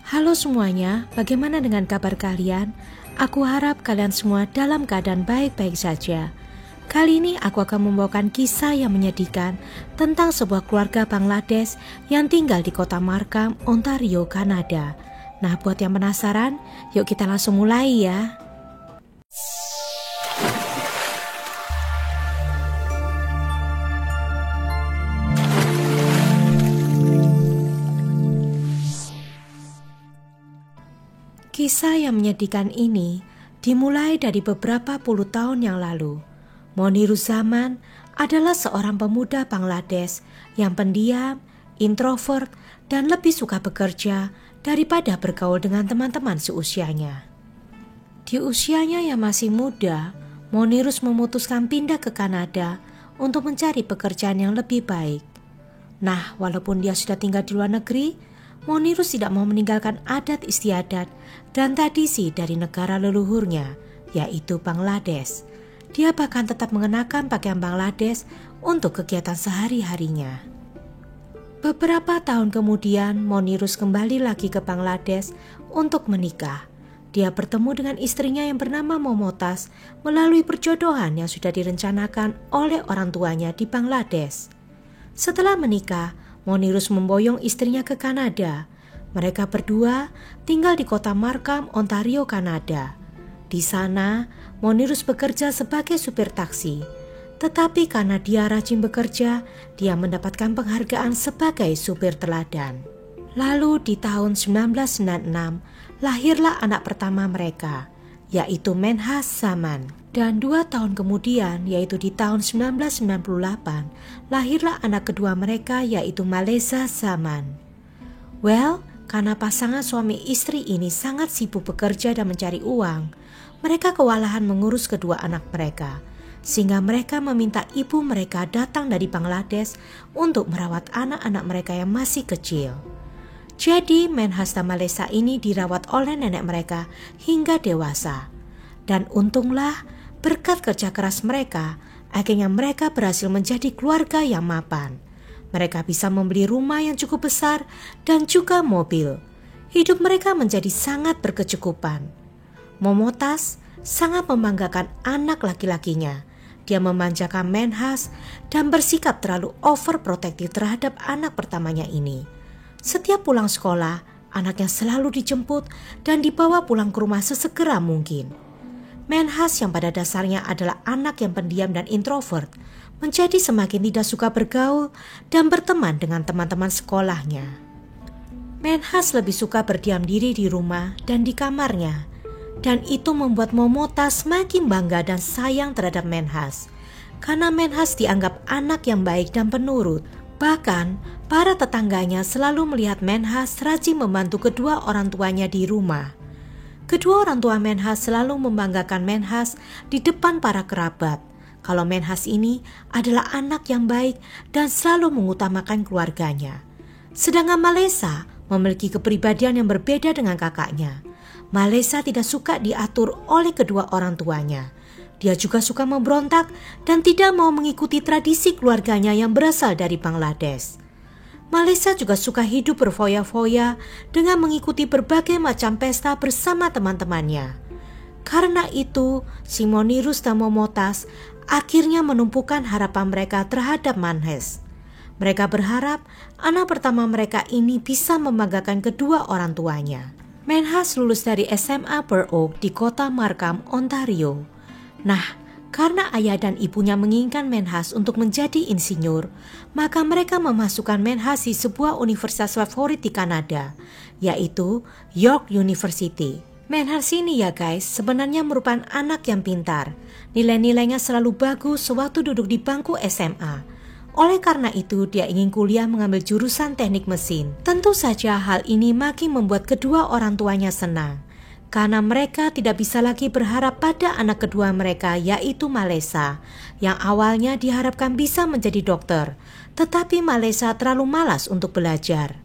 Halo semuanya, bagaimana dengan kabar kalian? Aku harap kalian semua dalam keadaan baik-baik saja. Kali ini aku akan membawakan kisah yang menyedihkan tentang sebuah keluarga Bangladesh yang tinggal di kota Markham, Ontario, Kanada. Nah, buat yang penasaran, yuk kita langsung mulai ya. Kisah yang menyedihkan ini dimulai dari beberapa puluh tahun yang lalu. Monirus Zaman adalah seorang pemuda Bangladesh yang pendiam, introvert, dan lebih suka bekerja daripada bergaul dengan teman-teman seusianya. Di usianya yang masih muda, Monirus memutuskan pindah ke Kanada untuk mencari pekerjaan yang lebih baik. Nah, walaupun dia sudah tinggal di luar negeri, Monirus tidak mau meninggalkan adat istiadat dan tradisi dari negara leluhurnya, yaitu Bangladesh. Dia bahkan tetap mengenakan pakaian Bangladesh untuk kegiatan sehari-harinya. Beberapa tahun kemudian, Monirus kembali lagi ke Bangladesh untuk menikah. Dia bertemu dengan istrinya yang bernama Momotas melalui perjodohan yang sudah direncanakan oleh orang tuanya di Bangladesh. Setelah menikah, Monirus memboyong istrinya ke Kanada. Mereka berdua tinggal di kota Markham, Ontario, Kanada. Di sana, Monirus bekerja sebagai supir taksi. Tetapi karena dia rajin bekerja, dia mendapatkan penghargaan sebagai supir teladan. Lalu di tahun 1996, lahirlah anak pertama mereka, yaitu Menhas Zaman. Dan 2 tahun kemudian, yaitu di tahun 1998, lahirlah anak kedua mereka, yaitu Maleza Zaman. Karena pasangan suami istri ini sangat sibuk bekerja dan mencari uang, mereka kewalahan mengurus kedua anak mereka, sehingga mereka meminta ibu mereka datang dari Bangladesh untuk merawat anak-anak mereka yang masih kecil. Jadi Menhas dan Maleza ini dirawat oleh nenek mereka hingga dewasa. Dan untunglah, berkat kerja keras mereka, akhirnya mereka berhasil menjadi keluarga yang mapan. Mereka bisa membeli rumah yang cukup besar dan juga mobil. Hidup mereka menjadi sangat berkecukupan. Momotas sangat membanggakan anak laki-lakinya. Dia memanjakan Menhas dan bersikap terlalu overprotective terhadap anak pertamanya ini. Setiap pulang sekolah, anaknya selalu dijemput dan dibawa pulang ke rumah sesegera mungkin. Menhas yang pada dasarnya adalah anak yang pendiam dan introvert, menjadi semakin tidak suka bergaul dan berteman dengan teman-teman sekolahnya. Menhas lebih suka berdiam diri di rumah dan di kamarnya, dan itu membuat Momotas semakin bangga dan sayang terhadap Menhas, karena Menhas dianggap anak yang baik dan penurut. Bahkan, para tetangganya selalu melihat Menhas rajin membantu kedua orang tuanya di rumah. Kedua orang tua Menhas selalu membanggakan Menhas di depan para kerabat. Kalau Menhas ini adalah anak yang baik dan selalu mengutamakan keluarganya. Sedangkan Maleza memiliki kepribadian yang berbeda dengan kakaknya. Maleza tidak suka diatur oleh kedua orang tuanya. Dia juga suka memberontak dan tidak mau mengikuti tradisi keluarganya yang berasal dari Bangladesh. Maleza juga suka hidup berfoya-foya dengan mengikuti berbagai macam pesta bersama teman-temannya. Karena itu, si Monirus dan Momotas akhirnya menumpukan harapan mereka terhadap Menhas. Mereka berharap anak pertama mereka ini bisa membanggakan kedua orang tuanya. Menhas lulus dari SMA Burr Oak di kota Markham, Ontario. Nah, karena ayah dan ibunya menginginkan Menhas untuk menjadi insinyur, maka mereka memasukkan Menhas di sebuah universitas favorit di Kanada, yaitu York University. Menhas ini ya guys, sebenarnya merupakan anak yang pintar. Nilai-nilainya selalu bagus sewaktu duduk di bangku SMA. Oleh karena itu, dia ingin kuliah mengambil jurusan teknik mesin. Tentu saja hal ini makin membuat kedua orang tuanya senang, karena mereka tidak bisa lagi berharap pada anak kedua mereka, yaitu Maleza, yang awalnya diharapkan bisa menjadi dokter, tetapi Maleza terlalu malas untuk belajar.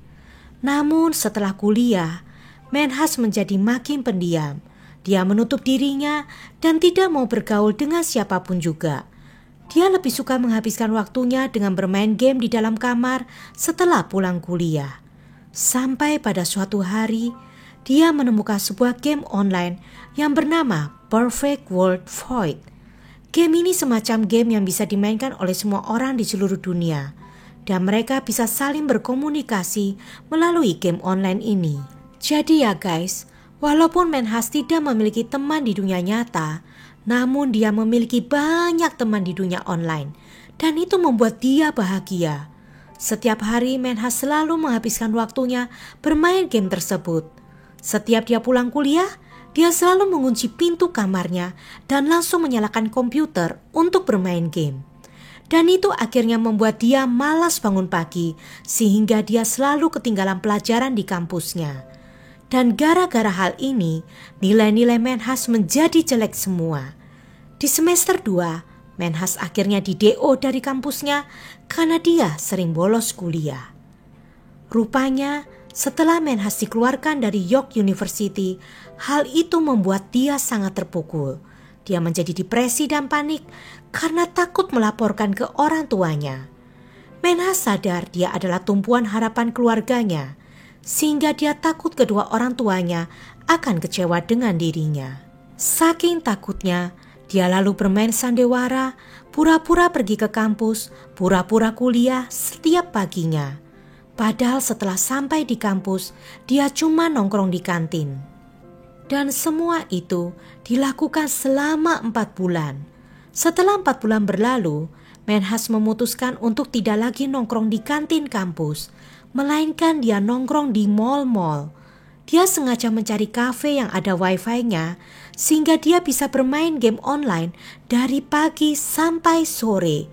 Namun setelah kuliah, Menhas menjadi makin pendiam. Dia menutup dirinya dan tidak mau bergaul dengan siapapun juga. Dia lebih suka menghabiskan waktunya dengan bermain game di dalam kamar setelah pulang kuliah. Sampai pada suatu hari, dia menemukan sebuah game online yang bernama Perfect World Void. Game ini semacam game yang bisa dimainkan oleh semua orang di seluruh dunia, dan mereka bisa saling berkomunikasi melalui game online ini. Jadi ya guys, walaupun Manhunt tidak memiliki teman di dunia nyata, namun dia memiliki banyak teman di dunia online, dan itu membuat dia bahagia. Setiap hari Manhunt selalu menghabiskan waktunya bermain game tersebut. Setiap dia pulang kuliah, dia selalu mengunci pintu kamarnya dan langsung menyalakan komputer untuk bermain game. Dan itu akhirnya membuat dia malas bangun pagi, sehingga dia selalu ketinggalan pelajaran di kampusnya. Dan gara-gara hal ini, nilai-nilai Manhunt menjadi jelek semua. Di semester 2, Manhunt akhirnya di-DO dari kampusnya karena dia sering bolos kuliah. Rupanya, setelah Manhunt dikeluarkan dari York University, hal itu membuat dia sangat terpukul. Dia menjadi depresi dan panik karena takut melaporkan ke orang tuanya. Manhunt sadar dia adalah tumpuan harapan keluarganya, sehingga dia takut kedua orang tuanya akan kecewa dengan dirinya. Saking takutnya, dia lalu bermain sandiwara, pura-pura pergi ke kampus, pura-pura kuliah setiap paginya. Padahal setelah sampai di kampus, dia cuma nongkrong di kantin. Dan semua itu dilakukan selama 4 bulan. Setelah 4 bulan berlalu, Manhunt memutuskan untuk tidak lagi nongkrong di kantin kampus, melainkan dia nongkrong di mall-mall. Dia sengaja mencari kafe yang ada wifi-nya, sehingga dia bisa bermain game online dari pagi sampai sore.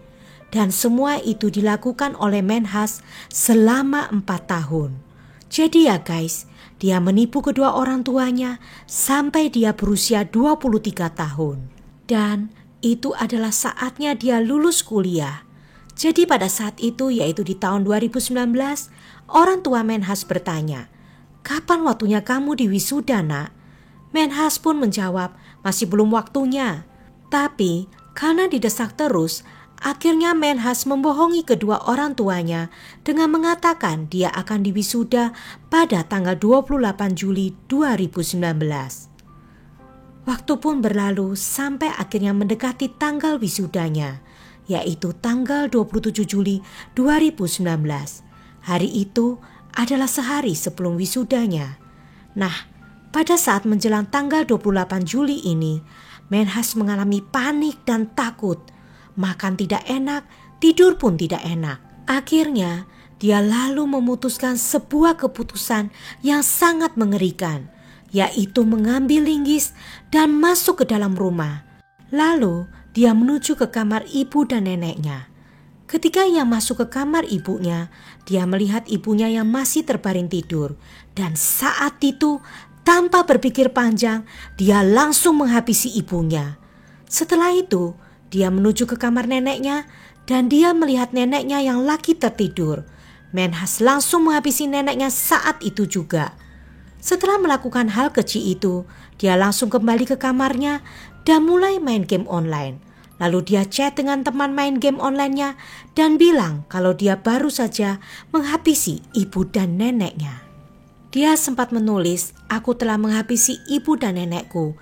Dan semua itu dilakukan oleh Manhunt selama 4 tahun. Jadi ya guys, dia menipu kedua orang tuanya sampai dia berusia 23 tahun. Dan itu adalah saatnya dia lulus kuliah. Jadi pada saat itu, yaitu di tahun 2019, orang tua Manhunt bertanya, "Kapan waktunya kamu diwisuda, nak?" Manhunt pun menjawab, "Masih belum waktunya." Tapi karena didesak terus, akhirnya Manhunt membohongi kedua orang tuanya dengan mengatakan dia akan diwisuda pada tanggal 28 Juli 2019. Waktu pun berlalu sampai akhirnya mendekati tanggal wisudanya, yaitu tanggal 27 Juli 2019. Hari itu adalah sehari sebelum wisudanya. Nah, pada saat menjelang tanggal 28 Juli ini, Manhunt mengalami panik dan takut. Makan tidak enak, tidur pun tidak enak. Akhirnya, dia lalu memutuskan sebuah keputusan yang sangat mengerikan, yaitu mengambil linggis dan masuk ke dalam rumah. Lalu, dia menuju ke kamar ibu dan neneknya. Ketika ia masuk ke kamar ibunya, dia melihat ibunya yang masih terbaring tidur. Dan saat itu, tanpa berpikir panjang, dia langsung menghabisi ibunya. Setelah itu, dia menuju ke kamar neneknya dan dia melihat neneknya yang lagi tertidur. Manhunt langsung menghabisi neneknya saat itu juga. Setelah melakukan hal keji itu, dia langsung kembali ke kamarnya dan mulai main game online. Lalu dia chat dengan teman main game online-nya dan bilang kalau dia baru saja menghabisi ibu dan neneknya. Dia sempat menulis, "Aku telah menghabisi ibu dan nenekku.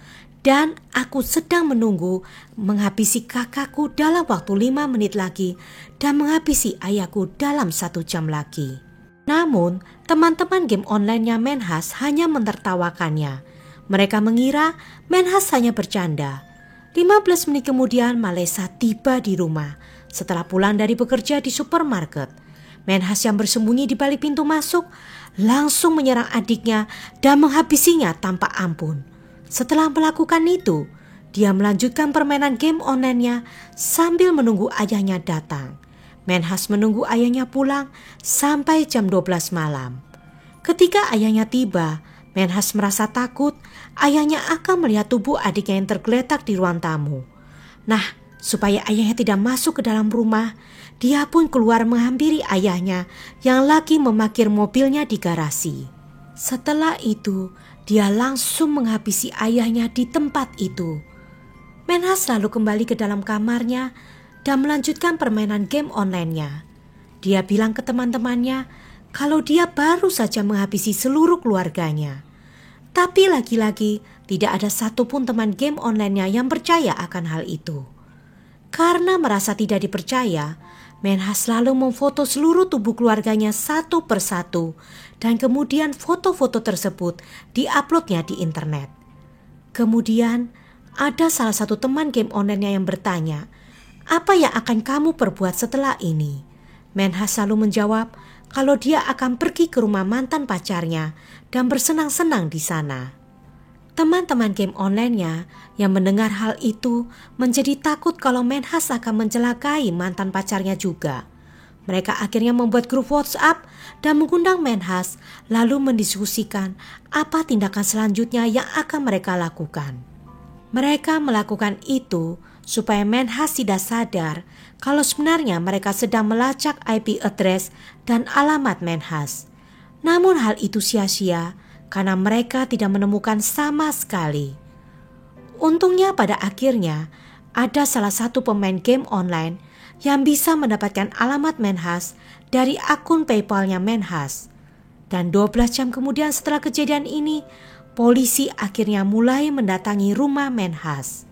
Dan aku sedang menunggu menghabisi kakakku dalam waktu 5 menit lagi dan menghabisi ayahku dalam 1 jam lagi." Namun, teman-teman game online-nya Manhunt hanya menertawakannya. Mereka mengira Manhunt hanya bercanda. 15 menit kemudian Malesa tiba di rumah setelah pulang dari bekerja di supermarket. Manhunt yang bersembunyi di balik pintu masuk langsung menyerang adiknya dan menghabisinya tanpa ampun. Setelah melakukan itu, dia melanjutkan permainan game online-nya sambil menunggu ayahnya datang. Manhunt menunggu ayahnya pulang sampai jam 12 malam. Ketika ayahnya tiba, Manhunt merasa takut ayahnya akan melihat tubuh adiknya yang tergeletak di ruang tamu. Nah, supaya ayahnya tidak masuk ke dalam rumah, dia pun keluar menghampiri ayahnya yang lagi memarkir mobilnya di garasi. Setelah itu, dia langsung menghabisi ayahnya di tempat itu. Manhunt lalu kembali ke dalam kamarnya dan melanjutkan permainan game online-nya. Dia bilang ke teman-temannya kalau dia baru saja menghabisi seluruh keluarganya. Tapi lagi-lagi tidak ada satupun teman game online-nya yang percaya akan hal itu. Karena merasa tidak dipercaya, Menhas lalu memfoto seluruh tubuh keluarganya satu persatu dan kemudian foto-foto tersebut diuploadnya di internet. Kemudian ada salah satu teman game online-nya yang bertanya, "Apa yang akan kamu perbuat setelah ini?" Menhas selalu menjawab kalau dia akan pergi ke rumah mantan pacarnya dan bersenang-senang di sana. Teman-teman game online-nya yang mendengar hal itu menjadi takut kalau Menhas akan mencelakai mantan pacarnya juga. Mereka akhirnya membuat grup WhatsApp dan mengundang Menhas lalu mendiskusikan apa tindakan selanjutnya yang akan mereka lakukan. Mereka melakukan itu supaya Menhas tidak sadar kalau sebenarnya mereka sedang melacak IP address dan alamat Menhas. Namun hal itu sia-sia karena mereka tidak menemukan sama sekali. Untungnya pada akhirnya ada salah satu pemain game online yang bisa mendapatkan alamat Menhas dari akun PayPal-nya Menhas. Dan 12 jam kemudian setelah kejadian ini, polisi akhirnya mulai mendatangi rumah Menhas.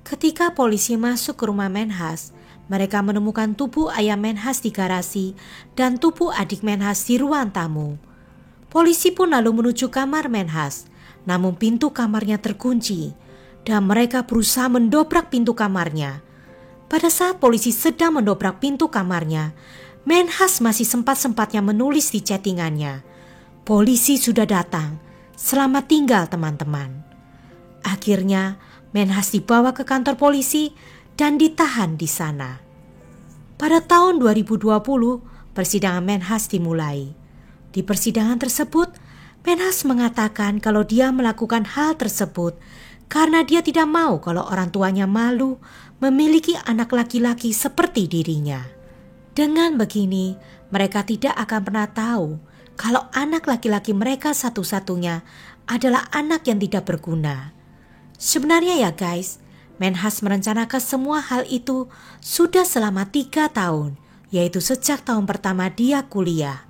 Ketika polisi masuk ke rumah Menhas, mereka menemukan tubuh ayah Menhas di garasi dan tubuh adik Menhas di ruang tamu. Polisi pun lalu menuju kamar Menhas, namun pintu kamarnya terkunci dan mereka berusaha mendobrak pintu kamarnya. Pada saat polisi sedang mendobrak pintu kamarnya, Menhas masih sempat-sempatnya menulis di chattingannya, "Polisi sudah datang, selamat tinggal teman-teman." Akhirnya Menhas dibawa ke kantor polisi dan ditahan di sana. Pada tahun 2020, persidangan Menhas dimulai. Di persidangan tersebut, Menhas mengatakan kalau dia melakukan hal tersebut karena dia tidak mau kalau orang tuanya malu memiliki anak laki-laki seperti dirinya. Dengan begini, mereka tidak akan pernah tahu kalau anak laki-laki mereka satu-satunya adalah anak yang tidak berguna. Sebenarnya ya guys, Menhas merencanakan semua hal itu sudah selama 3 tahun, yaitu sejak tahun pertama dia kuliah.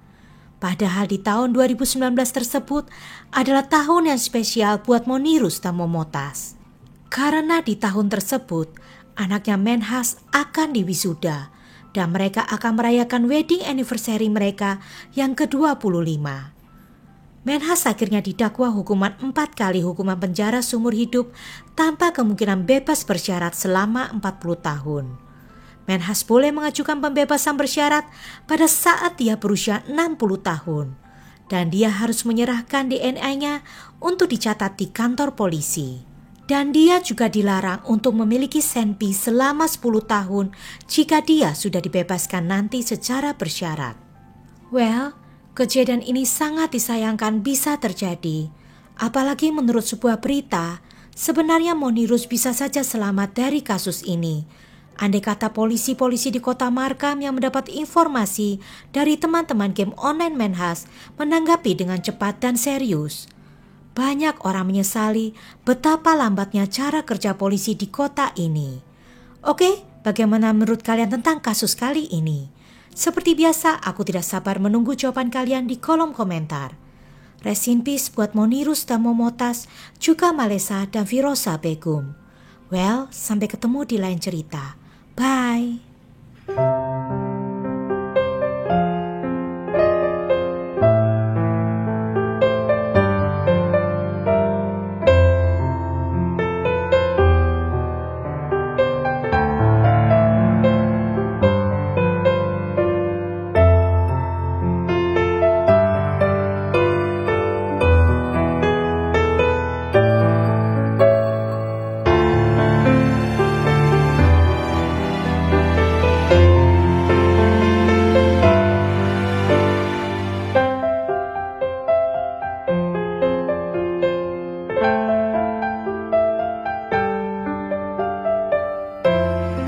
Padahal di tahun 2019 tersebut adalah tahun yang spesial buat Monirus dan Momotas. Karena di tahun tersebut, anaknya Menhas akan diwisuda dan mereka akan merayakan wedding anniversary mereka yang ke-25. Menhas akhirnya didakwa hukuman 4 kali hukuman penjara seumur hidup tanpa kemungkinan bebas bersyarat selama 40 tahun. Menhas boleh mengajukan pembebasan bersyarat pada saat dia berusia 60 tahun. Dan dia harus menyerahkan DNA-nya untuk dicatat di kantor polisi. Dan dia juga dilarang untuk memiliki senpi selama 10 tahun jika dia sudah dibebaskan nanti secara bersyarat. Well, kejadian ini sangat disayangkan bisa terjadi. Apalagi menurut sebuah berita, sebenarnya Monirus bisa saja selamat dari kasus ini. Andai kata polisi-polisi di kota Markham yang mendapat informasi dari teman-teman game online Menhas menanggapi dengan cepat dan serius. Banyak orang menyesali betapa lambatnya cara kerja polisi di kota ini. Oke, bagaimana menurut kalian tentang kasus kali ini? Seperti biasa, aku tidak sabar menunggu jawaban kalian di kolom komentar. Rest in peace buat Monirus dan Momotas, juga Malesa dan Firoza Begum. Well, sampai ketemu di lain cerita. Bye.